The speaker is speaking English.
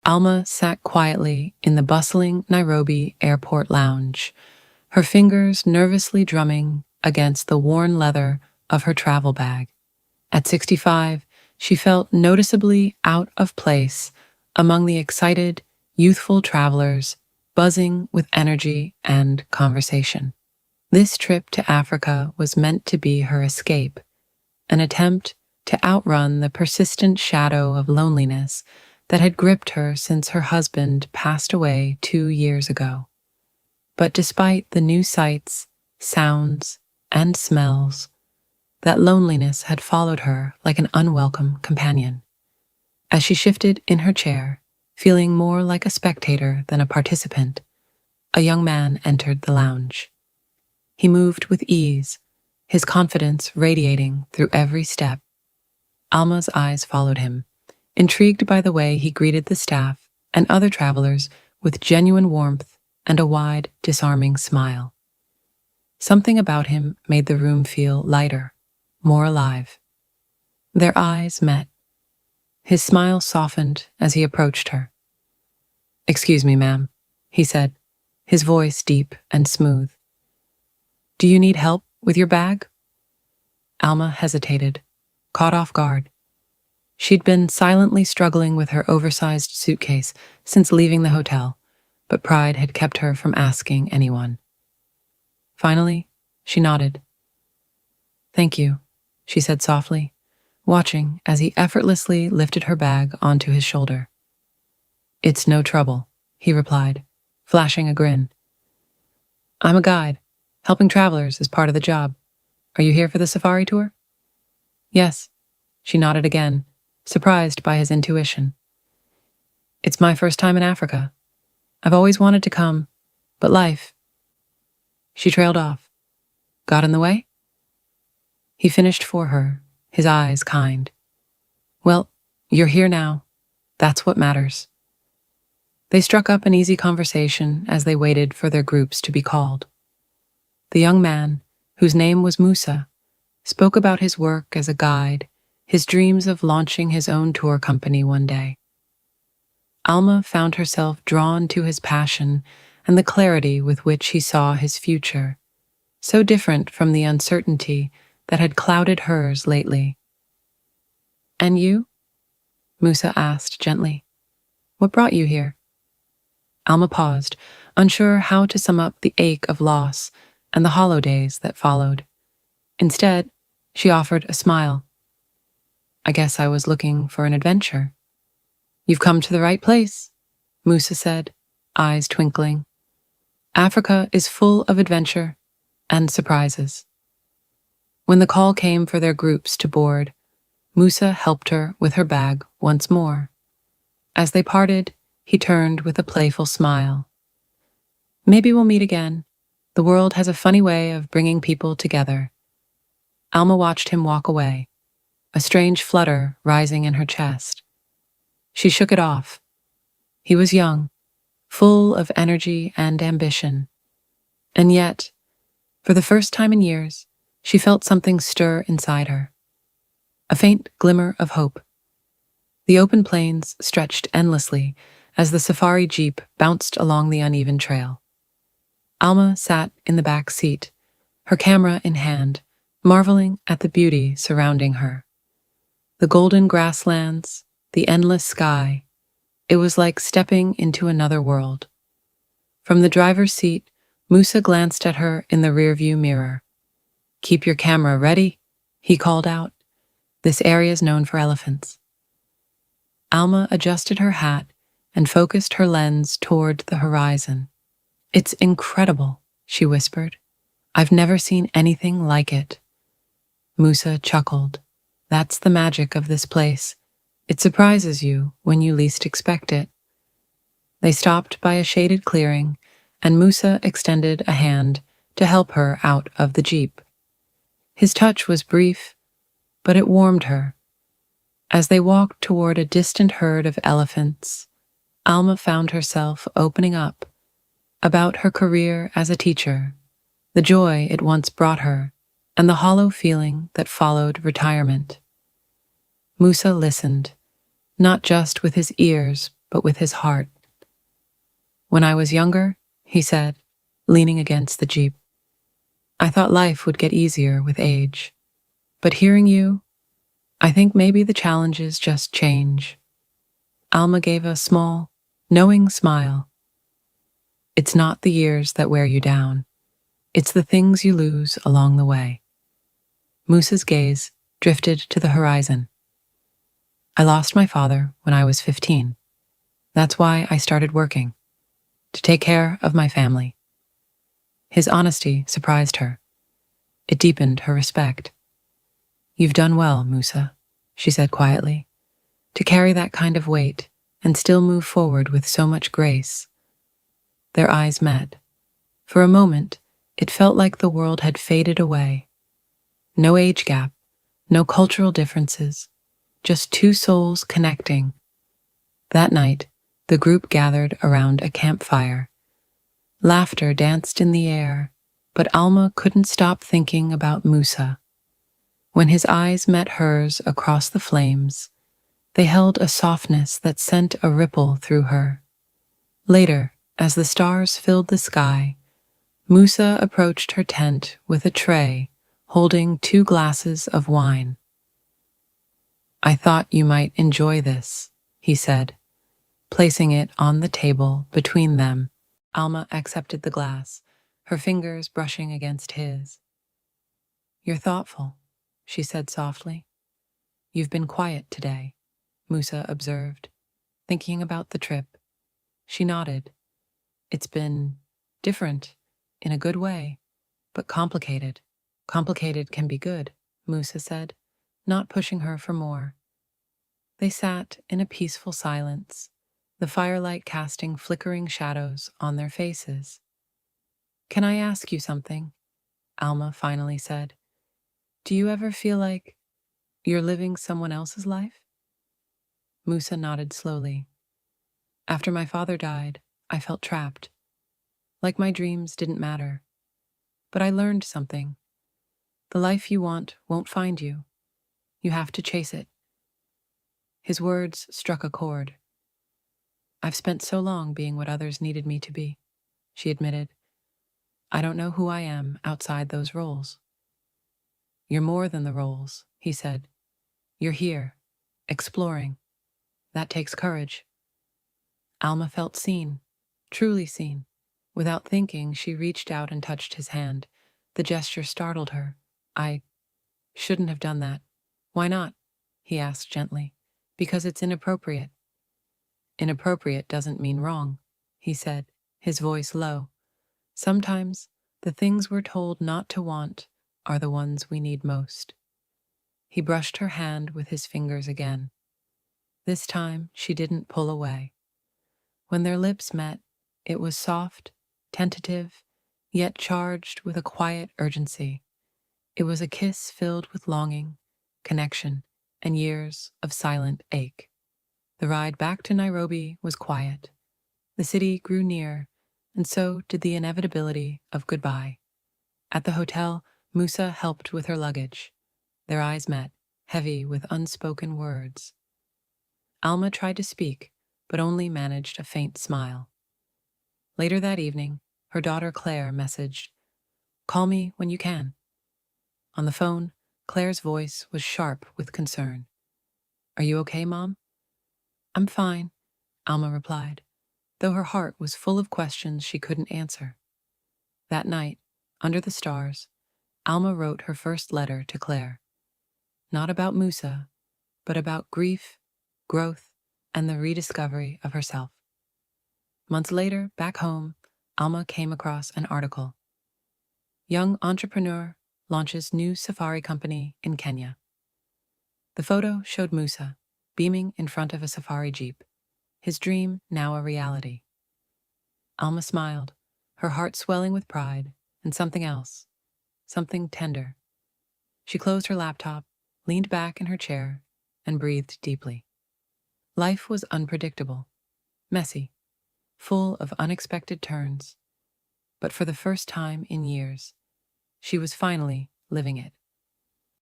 Alma sat quietly in the bustling Nairobi airport lounge, her fingers nervously drumming against the worn leather of her travel bag. At 65, she felt noticeably out of place among the excited, youthful travelers buzzing with energy and conversation. This trip to Africa was meant to be her escape, an attempt to outrun the persistent shadow of loneliness that had gripped her since her husband passed away 2 years ago. But despite the new sights, sounds, and smells, that loneliness had followed her like an unwelcome companion. As she shifted in her chair, feeling more like a spectator than a participant, a young man entered the lounge. He moved with ease, his confidence radiating through every step. Alma's eyes followed him, intrigued by the way he greeted the staff and other travelers with genuine warmth and a wide, disarming smile. Something about him made the room feel lighter, more alive. Their eyes met. His smile softened as he approached her. "Excuse me, ma'am," he said, his voice deep and smooth. "Do you need help with your bag?" Alma hesitated, caught off guard. She'd been silently struggling with her oversized suitcase since leaving the hotel, but pride had kept her from asking anyone. Finally, she nodded. "Thank you," she said softly, watching as he effortlessly lifted her bag onto his shoulder. "It's no trouble," he replied, flashing a grin. "I'm a guide. Helping travelers is part of the job. Are you here for the safari tour?" "Yes," she nodded again, surprised by his intuition. "It's my first time in Africa. I've always wanted to come, but life..." She trailed off. "Got in the way?" He finished for her, his eyes kind. "Well, you're here now. That's what matters." They struck up an easy conversation as they waited for their groups to be called. The young man, whose name was Musa, spoke about his work as a guide, his dreams of launching his own tour company one day. Alma found herself drawn to his passion and the clarity with which he saw his future, so different from the uncertainty that had clouded hers lately. "And you?" Musa asked gently. "What brought you here?" Alma paused, unsure how to sum up the ache of loss and the hollow days that followed. Instead, she offered a smile. "I guess I was looking for an adventure." "You've come to the right place," Musa said, eyes twinkling. "Africa is full of adventure and surprises." When the call came for their groups to board, Musa helped her with her bag once more. As they parted, he turned with a playful smile. "Maybe we'll meet again. The world has a funny way of bringing people together." Alma watched him walk away, a strange flutter rising in her chest. She shook it off. He was young, full of energy and ambition. And yet, for the first time in years, she felt something stir inside her. A faint glimmer of hope. The open plains stretched endlessly as the safari jeep bounced along the uneven trail. Alma sat in the back seat, her camera in hand, marveling at the beauty surrounding her. The golden grasslands, the endless sky, it was like stepping into another world. From the driver's seat, Musa glanced at her in the rearview mirror. "Keep your camera ready," he called out. "This area is known for elephants." Alma adjusted her hat and focused her lens toward the horizon. "It's incredible," she whispered. "I've never seen anything like it." Musa chuckled. "That's the magic of this place. It surprises you when you least expect it." They stopped by a shaded clearing, and Musa extended a hand to help her out of the jeep. His touch was brief, but it warmed her. As they walked toward a distant herd of elephants, Alma found herself opening up about her career as a teacher, the joy it once brought her, and the hollow feeling that followed retirement. Musa listened, not just with his ears, but with his heart. When I was younger, he said, leaning against the Jeep, I thought life would get easier with age. But hearing you, I think maybe the challenges just change. Alma gave a small, knowing smile. It's not the years that wear you down. It's the things you lose along the way. Moose's gaze drifted to the horizon. I lost my father when I was 15. That's why I started working, to take care of my family. His honesty surprised her. It deepened her respect. You've done well, Musa, she said quietly, to carry that kind of weight and still move forward with so much grace. Their eyes met. For a moment, it felt like the world had faded away. No age gap, no cultural differences, just two souls connecting. That night, the group gathered around a campfire. Laughter danced in the air, but Alma couldn't stop thinking about Musa. When his eyes met hers across the flames, they held a softness that sent a ripple through her. Later, as the stars filled the sky, Musa approached her tent with a tray holding 2 glasses of wine. I thought you might enjoy this, he said, placing it on the table between them. Alma accepted the glass, her fingers brushing against his. You're thoughtful, she said softly. You've been quiet today, Musa observed, thinking about the trip. She nodded. It's been different, in a good way, but complicated. Complicated can be good, Musa said, not pushing her for more. They sat in a peaceful silence, the firelight casting flickering shadows on their faces. Can I ask you something? Alma finally said. Do you ever feel like you're living someone else's life? Musa nodded slowly. After my father died, I felt trapped. Like my dreams didn't matter. But I learned something. The life you want won't find you. You have to chase it. His words struck a chord. I've spent so long being what others needed me to be, she admitted. I don't know who I am outside those roles. You're more than the roles, he said. You're here, exploring. That takes courage. Alma felt seen, truly seen. Without thinking, she reached out and touched his hand. The gesture startled her. I shouldn't have done that. Why not? He asked gently. Because it's inappropriate. Inappropriate doesn't mean wrong, he said, his voice low. Sometimes the things we're told not to want are the ones we need most. He brushed her hand with his fingers again. This time she didn't pull away. When their lips met, it was soft, tentative, yet charged with a quiet urgency. It was a kiss filled with longing, connection, and years of silent ache. The ride back to Nairobi was quiet. The city grew near, and so did the inevitability of goodbye. At the hotel, Musa helped with her luggage. Their eyes met, heavy with unspoken words. Alma tried to speak, but only managed a faint smile. Later that evening, her daughter Claire messaged, Call me when you can. On the phone, Claire's voice was sharp with concern. Are you okay, Mom? I'm fine, Alma replied, though her heart was full of questions she couldn't answer. That night, under the stars, Alma wrote her first letter to Claire. Not about Musa, but about grief, growth, and the rediscovery of herself. Months later, back home, Alma came across an article. Young entrepreneur launches new safari company in Kenya. The photo showed Musa, beaming in front of a safari jeep, his dream now a reality. Alma smiled, her heart swelling with pride and something else, something tender. She closed her laptop, leaned back in her chair, and breathed deeply. Life was unpredictable, messy, full of unexpected turns, but for the first time in years, she was finally living it.